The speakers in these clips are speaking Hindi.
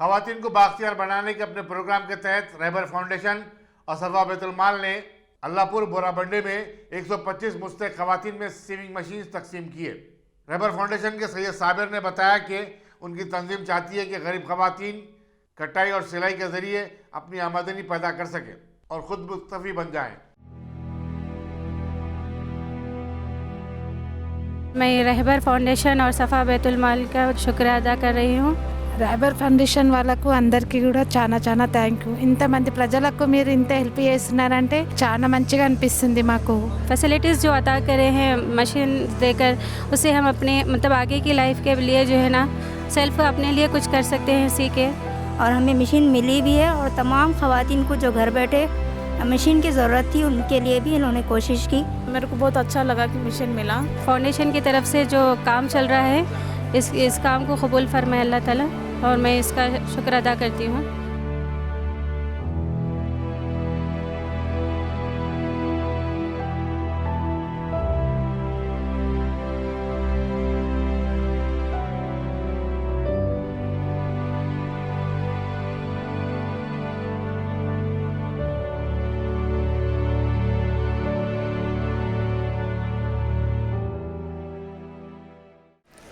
खवातीन को बाख्तियार बनाने के अपने प्रोग्राम के तहत रहबर फाउंडेशन और सफा बैतुल माल ने अल्लाहपुर बोराबंडे में 125 मुस्तहिक खवातीन में सीविंग मशीन तकसीम किए। रहबर फाउंडेशन के सैयद साबिर ने बताया कि उनकी तंजीम चाहती है कि गरीब खवातीन कटाई और सिलाई के जरिए अपनी आमदनी पैदा कर सके और खुद मुस्तफी बन जाएं। मैं रहबर फाउंडेशन और सफ़ा बैतुल माल का शुक्र अदा कर रही हूँ। रहबर ఫౌండేషన్ వాళ్ళకు అందరికీ కూడా చాలా థ్యాంక్ యూ। ఇంతమంది ప్రజలకు మీరు ఇంత హెల్ప్ చేస్తున్నారంటే చాలా మంచిగా అనిపిస్తుంది మాకు। फैसिलिटीज़ जो अदा करे हैं मशीन देकर, उससे हम अपने मतलब आगे की लाइफ के लिए जो है ना सेल्फ अपने लिए कुछ कर सकते हैं सीखे। और हमें मशीन मिली भी है और तमाम ख़वातीन को जो घर बैठे मशीन की ज़रूरत थी उनके लिए भी इन्होंने कोशिश की। मेरे को बहुत अच्छा लगा कि मशीन मिला। फाउंडेशन की तरफ से जो काम चल रहा है इस काम को कबूल फरमाए अल्लाह ताला, और मैं इसका शुक्र अदा करती हूँ।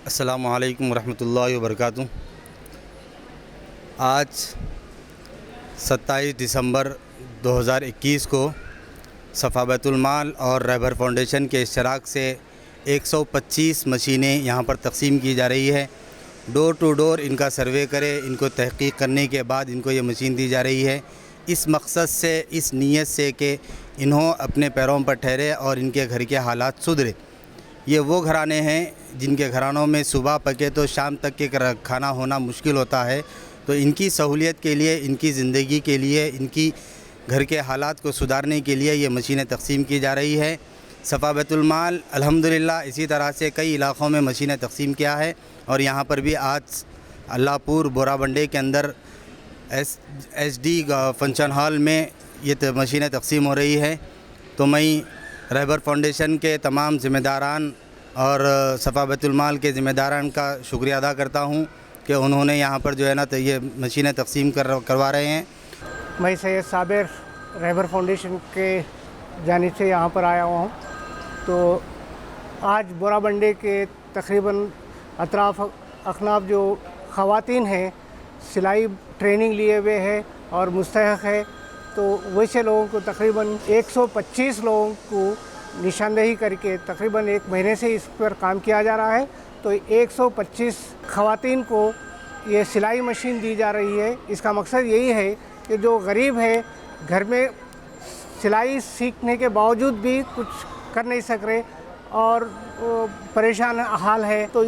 अस्सलामु अलैकुम रहमतुल्लाहि व बरकातुहू। आज 27 दिसंबर 2021 को सफ़ा बैतुल माल और रहबर फाउंडेशन के इश्तराक से 125 मशीनें यहाँ पर तकसीम की जा रही है। डोर टू डोर इनका सर्वे करे, इनको तहक़ीक़ करने के बाद इनको ये मशीन दी जा रही है, इस मकसद से, इस नीयत से कि इन्हों अपने पैरों पर ठहरे और इनके घर के हालात सुधरे। ये वो घराने हैं जिनके घरानों में सुबह पके तो शाम तक के खाना होना मुश्किल होता है, तो इनकी सहूलियत के लिए, इनकी ज़िंदगी के लिए, इनकी घर के हालात को सुधारने के लिए ये मशीनें तकसीम की जा रही है। सफ़ा बैतुल माल अल्हम्दुलिल्लाह इसी तरह से कई इलाक़ों में मशीनें तकसीम किया है और यहाँ पर भी आज अल्लाहपुर बोराबंडे के अंदर SD फंक्शन हॉल में ये मशीनें तकसीम हो रही है। तो मैं रहबर फाउंडेशन के तमाम ज़िम्मेदारान और सफ़ा बैतुल माल के ज़िम्मेदारान का शुक्रिया अदा करता हूँ कि उन्होंने यहाँ पर जो है ना तो ये मशीनें तकसीम करवा रहे हैं। मैं सैयद साबिर रहबर फाउंडेशन के जानिब से यहाँ पर आया हुआ हूँ। तो आज बोराबंडे के तकरीबन अतराफ़ अखनाफ जो ख़वातीन हैं सिलाई ट्रेनिंग लिए हुए हैं और मुस्तहक़ है, तो वैसे लोगों को तकरीबन 125 लोगों को निशानदेही करके तकरीबन 1 महीने से इस पर काम किया जा रहा है। तो 125 ख़वातीन को ये सिलाई मशीन दी जा रही है। इसका मकसद यही है कि जो गरीब है, घर में सिलाई सीखने के बावजूद भी कुछ कर नहीं सक रहे और परेशान हाल है, तो